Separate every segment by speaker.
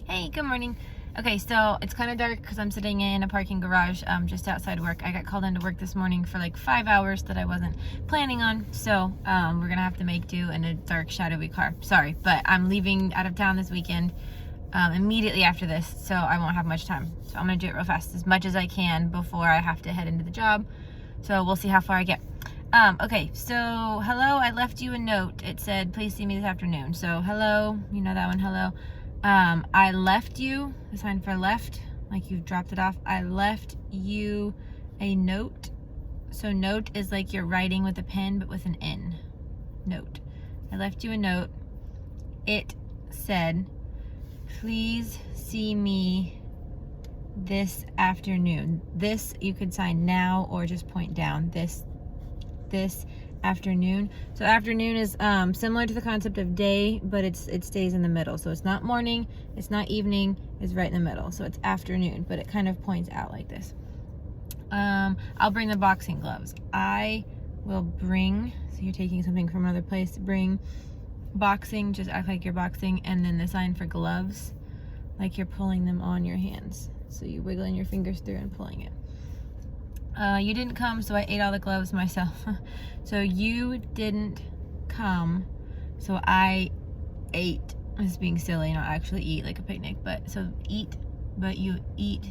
Speaker 1: Hey, good morning. Okay, so it's kind of dark because I'm sitting in a parking garage just outside work. I got called into work this morning for like 5 hours that I wasn't planning on, so we're gonna have to make do in a dark, shadowy car. Sorry, but I'm leaving out of town this weekend immediately after this, so I won't have much time. So I'm gonna do it real fast, as much as I can before I have to head into the job. So we'll see how far I get. Okay, so hello, I left you a note. It said, please see me this afternoon. So hello, you know that one, hello. I left you, the sign for left, like you've dropped it off. I left you a note. So note is like you're writing with a pen, but with an N. Note. I left you a note. It said, please see me this afternoon. This you could sign now or just point down. This afternoon. So afternoon is similar to the concept of day, but it stays in the middle. So it's not morning, it's not evening, it's right in the middle. So it's afternoon, but it kind of points out like this. I'll bring the boxing gloves. I will bring, so you're taking something from another place, bring boxing, just act like you're boxing, and then the sign for gloves, like you're pulling them on your hands. So you're wiggling your fingers through and pulling it. You didn't come, so I ate all the gloves myself. So you didn't come, so I ate. It's being silly, not actually eat like a picnic, but so eat, but you eat,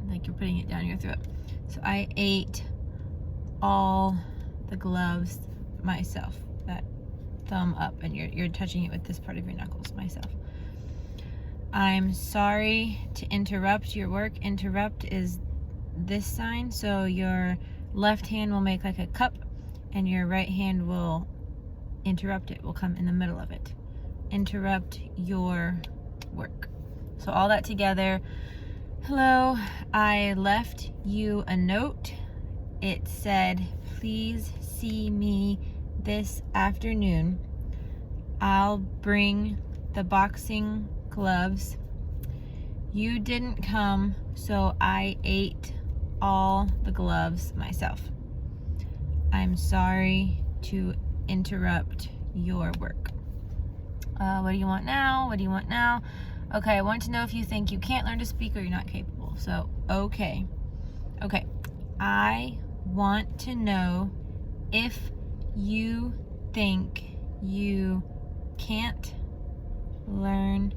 Speaker 1: like you're putting it down your throat. So I ate all the gloves myself. That thumb up, and you're touching it with this part of your knuckles, myself. I'm sorry to interrupt your work. Interrupt is this sign, so your left hand will make like a cup and your right hand will interrupt it, will come in the middle of it. Interrupt your work. So all that together. Hello, I left you a note. It said, please see me this afternoon. I'll bring the boxing gloves. You didn't come, so I ate all the gloves myself. I'm sorry to interrupt your work. What do you want now? What do you want now? Okay, I want to know if you think you can't learn to speak or you're not capable. So, okay. I want to know if you think you can't learn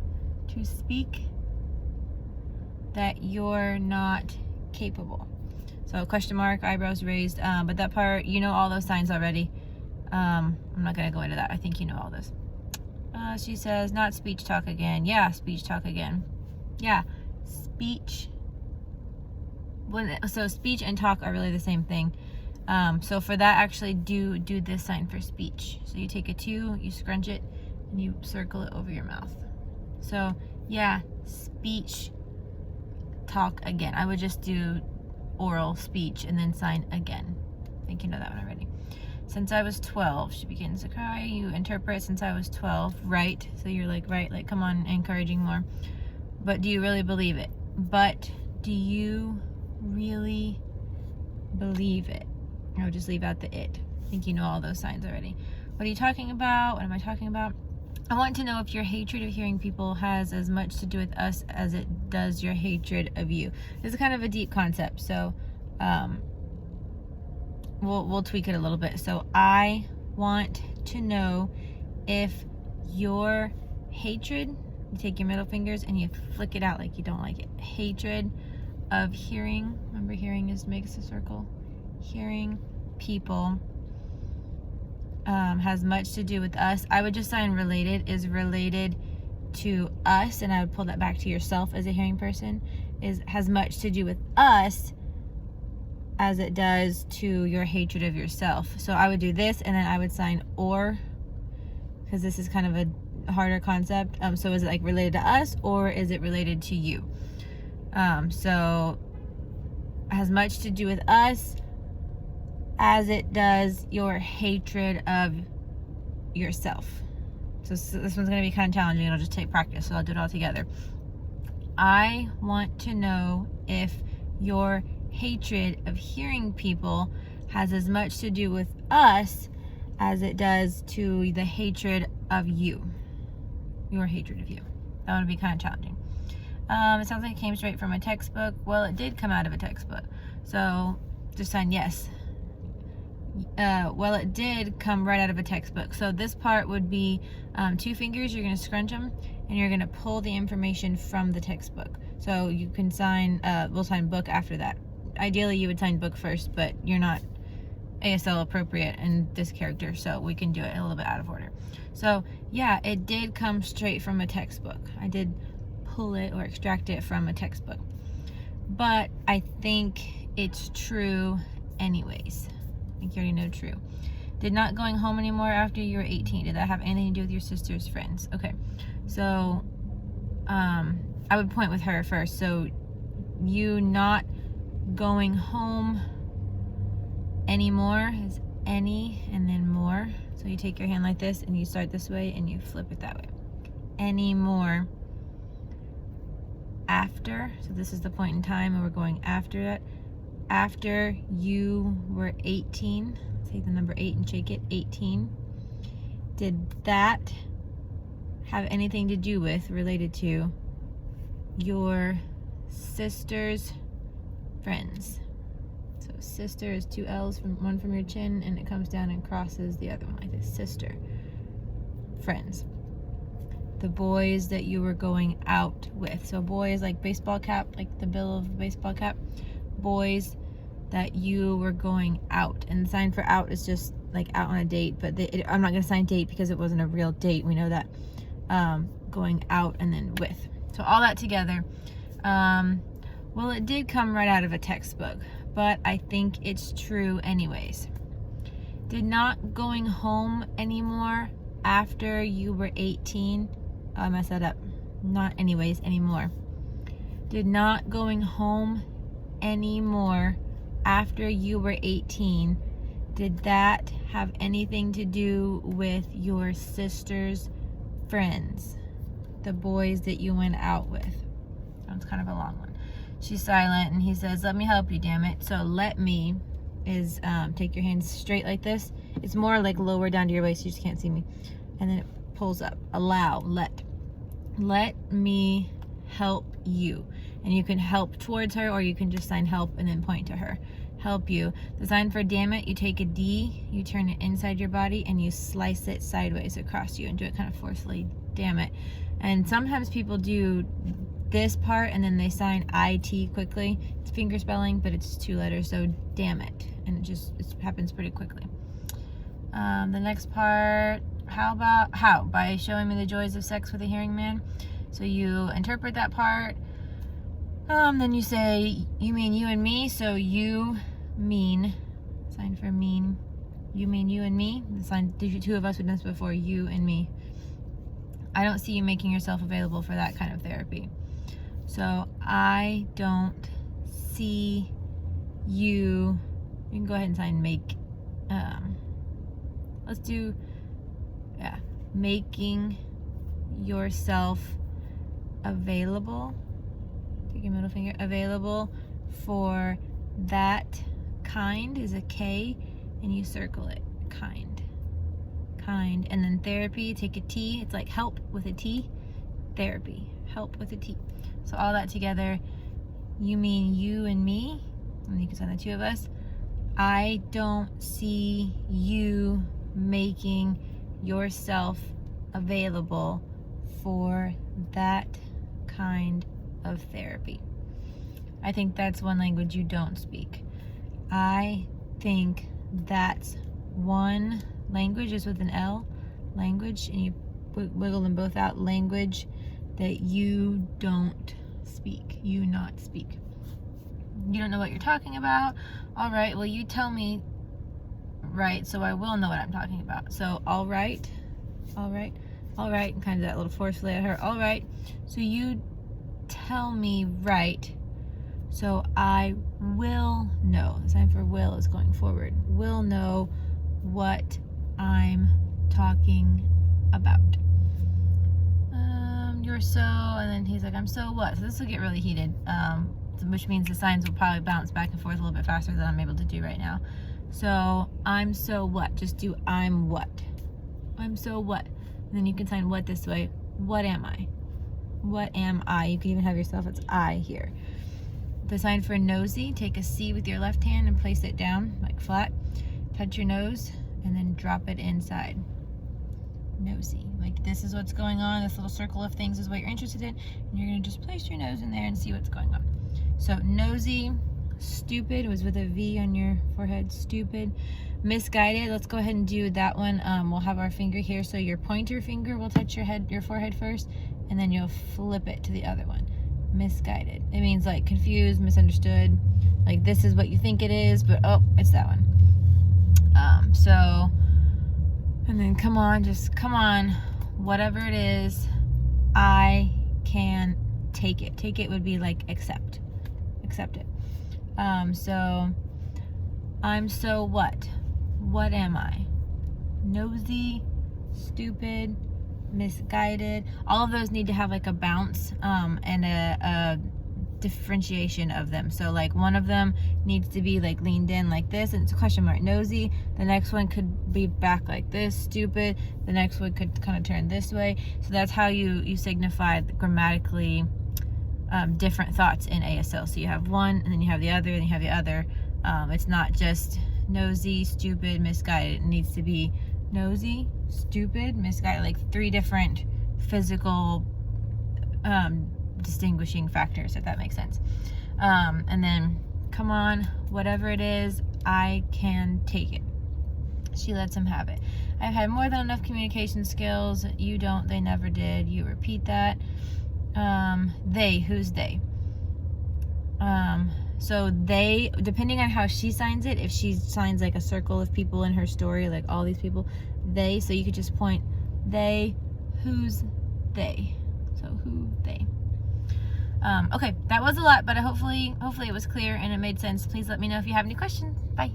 Speaker 1: to speak, that you're not capable. So question mark, eyebrows raised, but that part, you know all those signs already. I'm not gonna go into that. I think you know all this. She says, not speech talk again. Yeah, speech talk again. Yeah, speech. So speech and talk are really the same thing. So for that, actually do this sign for speech. So you take a 2, you scrunch it, and you circle it over your mouth. So yeah, speech talk again. I would just do oral speech and then sign again. I think you know that one already. Since I was 12, she begins to cry. You interpret since I was 12, right? So you're like, right, like come on, encouraging more. But do you really believe it? But do you really believe it? I would just leave out the it. I think you know all those signs already. What are you talking about? What am I talking about? I want to know if your hatred of hearing people has as much to do with us as it does your hatred of you. This is kind of a deep concept, so we'll tweak it a little bit. So I want to know if your hatred, you take your middle fingers and you flick it out like you don't like it. Hatred of hearing, remember hearing makes a circle. Hearing people has much to do with us. I would just sign related, is related to us, and I would pull that back to yourself as a hearing person, has much to do with us as it does to your hatred of yourself. So I would do this, and then I would sign or, because this is kind of a harder concept. So is it like related to us or is it related to you? So has much to do with us as it does your hatred of yourself. So this one's going to be kind of challenging. It'll just take practice, so I'll do it all together. I want to know if your hatred of hearing people has as much to do with us as it does to the hatred of you. Your hatred of you. That would be kind of challenging. It sounds like it came straight from a textbook. Well, it did come out of a textbook. So just sign yes. Well, it did come right out of a textbook. So this part would be 2 fingers. You're going to scrunch them and you're going to pull the information from the textbook. So you can sign, we'll sign book after that. Ideally, you would sign book first, but you're not ASL appropriate in this character, so we can do it a little bit out of order. So yeah, it did come straight from a textbook. I did pull it or extract it from a textbook, but I think it's true anyways. I think you already know true. Did not going home anymore after you were 18. Did that have anything to do with your sister's friends? Okay, so I would point with her first. So you not going home anymore is any and then more. So you take your hand like this and you start this way and you flip it that way. Anymore. After, so this is the point in time and we're going after that. After you were 18, take the number 8 and shake it, 18. Did that have anything to do with, related to, your sister's friends? So sister is 2 L's, one from your chin, and it comes down and crosses the other one like this. Sister. Friends. The boys that you were going out with. So boys like baseball cap, like the bill of a baseball cap. Boys that you were going out. And the sign for out is just like out on a date, but I'm not going to sign date because it wasn't a real date. We know that. Going out and then with. So all that together. Well, it did come right out of a textbook, but I think it's true anyways. Did not going home anymore after you were 18. Oh, I messed that up. Not anyways, anymore. Did not going home anymore after you were 18. Did that have anything to do with your sister's friends? The boys that you went out with. That's kind of a long one. She's silent and he says, let me help you, damn it. So let me is take your hands straight like this. It's more like lower down to your waist, you just can't see me. And then it pulls up. Allow, let. Let me help you. And you can help towards her or you can just sign help and then point to her. Help you. The sign for damn it, you take a D, you turn it inside your body and you slice it sideways across you and do it kind of forcefully. Damn it. And sometimes people do this part and then they sign IT quickly. It's finger spelling, but it's 2 letters, so damn it. And it happens pretty quickly. The next part, how? By showing me the joys of sex with a hearing man. So you interpret that part. Then you say, you mean you and me, so you mean, sign for mean, you mean you and me. The sign, the 2 of us, we've done this before, you and me. I don't see you making yourself available for that kind of therapy. So I don't see you can go ahead and sign make. Let's do, yeah, making yourself available. Take your middle finger, available for that kind is a K and you circle it, kind. And then therapy, take a T, it's like help with a T, therapy, help with a T. So all that together, you mean you and me, and you can sign the 2 of us. I don't see you making yourself available for that kind of therapy. I think that's one language you don't speak. I think that's one language is with an L, language, and you wiggle them both out, language that you don't speak, you not speak. You don't know what you're talking about. All right, well, you tell me, right, so I will know what I'm talking about. So, all right, and kind of that little forcefully at her, all right, so you tell me right, so I will know. The sign for will is going forward. Will know what I'm talking about. You're so, and then he's like, I'm so what? So this will get really heated, which means the signs will probably bounce back and forth a little bit faster than I'm able to do right now. So I'm so what? Just do I'm what? I'm so what? And then you can sign what this way. What am I? What am I? You can even have yourself as I here. The sign for nosy, take a C with your left hand and place it down, like flat. Touch your nose, and then drop it inside. Nosy. Like, this is what's going on. This little circle of things is what you're interested in. And you're going to just place your nose in there and see what's going on. So, nosy. Stupid was with a V on your forehead. Stupid. Misguided. Let's go ahead and do that one. We'll have our finger here. So, your pointer finger will touch your forehead first. And then you'll flip it to the other one. Misguided. It means like confused, misunderstood. Like, this is what you think it is, but oh, it's that one. So, and then come on, just come on, whatever it is, I can take it. Take it would be like accept it. So I'm so what? What am I? Nosy, stupid, misguided. All of those need to have like a bounce and a differentiation of them. So like one of them needs to be like leaned in like this, and it's a question mark. Nosy. The next one could be back like this. Stupid. The next one could kind of turn this way. So that's how you signify the grammatically different thoughts in ASL. So you have one, and then you have the other, and you have the other. It's not just nosy, stupid, misguided. It needs to be nosy, stupid, misguided, like 3 different physical distinguishing factors, if that makes sense. And then, come on, whatever it is, I can take it. She lets him have it. I've had more than enough communication skills. You don't, they never did. You repeat that. They, who's they? So they, depending on how she signs it, if she signs like a circle of people in her story, like all these people, they, so you could just point, they, who's they? So who, they. Okay, that was a lot, but hopefully it was clear and it made sense. Please let me know if you have any questions. Bye.